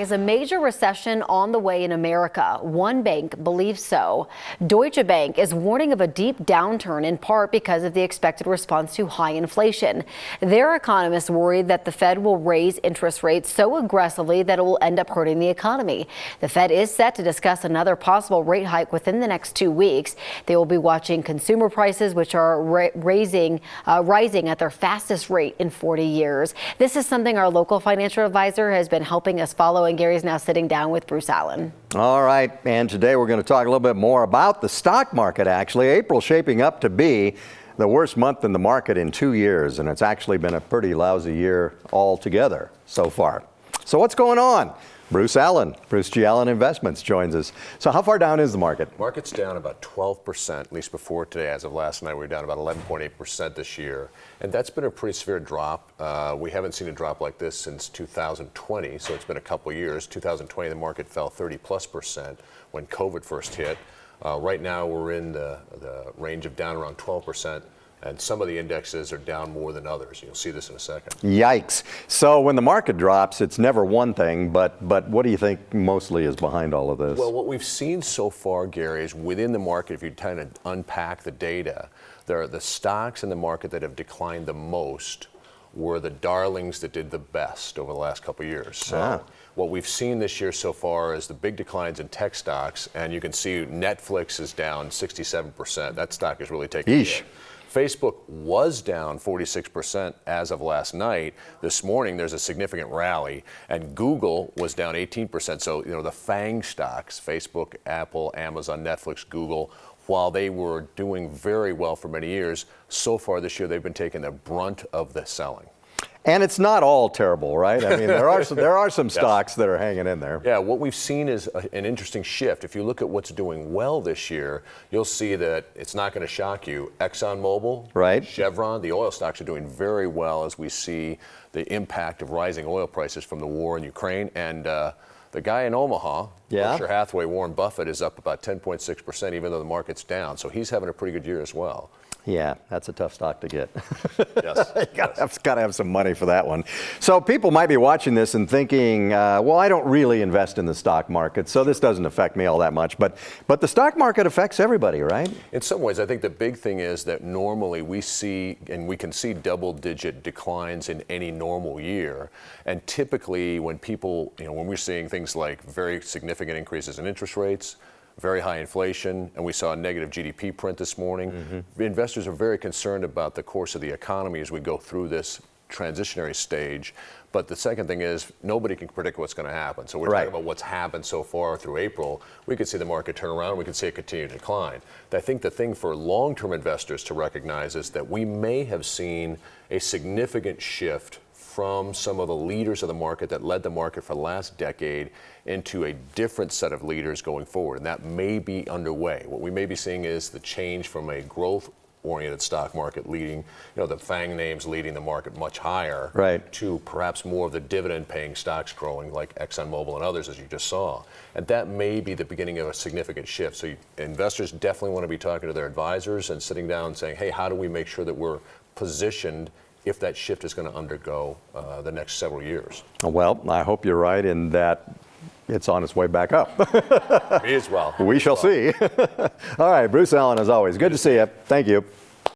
Is a major recession on the way in America? One bank believes so. Deutsche Bank is warning of a deep downturn, in part because of the expected response to high inflation. Their economists worry that the Fed will raise interest rates so aggressively that it will end up hurting the economy. The Fed is set to discuss another possible rate hike within the next 2 weeks. They will be watching consumer prices, which are rising at their fastest rate in 40 years. This is something our local financial advisor has been helping us follow, and Gary's now sitting down with Bruce Allen. All right, and today we're going to talk a little bit more about the stock market. Actually, April shaping up to be the worst month in the market in 2 years, and it's actually been a pretty lousy year altogether so far. So what's going on? Bruce Allen, Bruce G. Allen Investments joins us. So how far down is the market? Market's down about 12%, at least before today. As of last night, we were down about 11.8% this year. And that's been a pretty severe drop. We haven't seen a drop like this since 2020, so it's been a couple years. 2020, the market fell 30+% when COVID first hit. Right now, we're in the range of down around 12%. And some of the indexes are down more than others. You'll see this in a second. Yikes. So when the market drops, it's never one thing, but what do you think mostly is behind all of this? Well, what we've seen so far, Gary, is within the market, if you kind of unpack the data, there are the stocks in the market that have declined the most were the darlings that did the best over the last couple of years. So what we've seen this year so far is the big declines in tech stocks, and you can see Netflix is down 67%. That stock is really taking a hit. Facebook was down 46% as of last night. This morning, there's a significant rally, and Google was down 18%. So, you know, the FANG stocks, Facebook, Apple, Amazon, Netflix, Google, while they were doing very well for many years, so far this year, they've been taking the brunt of the selling. And it's not all terrible, right? I mean, there are some stocks that are hanging in there. Yeah, what we've seen is an interesting shift. If you look at what's doing well this year, you'll see that it's not going to shock you. ExxonMobil, right? Chevron, the oil stocks are doing very well as we see the impact of rising oil prices from the war in Ukraine. And the guy in Omaha, Berkshire Hathaway, Warren Buffett, is up about 10.6%, even though the market's down. So he's having a pretty good year as well. Yeah, that's a tough stock to get. Yes. Got to have some money for that one. So people might be watching this and thinking, well, I don't really invest in the stock market, so this doesn't affect me all that much. But the stock market affects everybody, right? In some ways, I think the big thing is that normally we see, and we can see double-digit declines in any normal year. And typically when people, you know, when we're seeing things like very significant increases in interest rates, very high inflation, and we saw a negative GDP print this morning. Investors are very concerned about the course of the economy as we go through this transitionary stage. But the second thing is nobody can predict what's going to happen. So we're talking about what's happened so far through April. We could see the market turn around. We could see it continue to decline. I think the thing for long-term investors to recognize is that we may have seen a significant shift from some of the leaders of the market that led the market for the last decade into a different set of leaders going forward. And that may be underway. What we may be seeing is the change from a growth-oriented stock market leading, you know, the FANG names leading the market much higher, to perhaps more of the dividend-paying stocks growing like ExxonMobil and others, as you just saw. And that may be the beginning of a significant shift. So investors definitely want to be talking to their advisors and sitting down and saying, hey, how do we make sure that we're positioned if that shift is going to undergo the next several years? Well, I hope you're right in that it's on its way back up. Me as well. We shall see. All right, Bruce Allen, as always, good to see you. Thank you.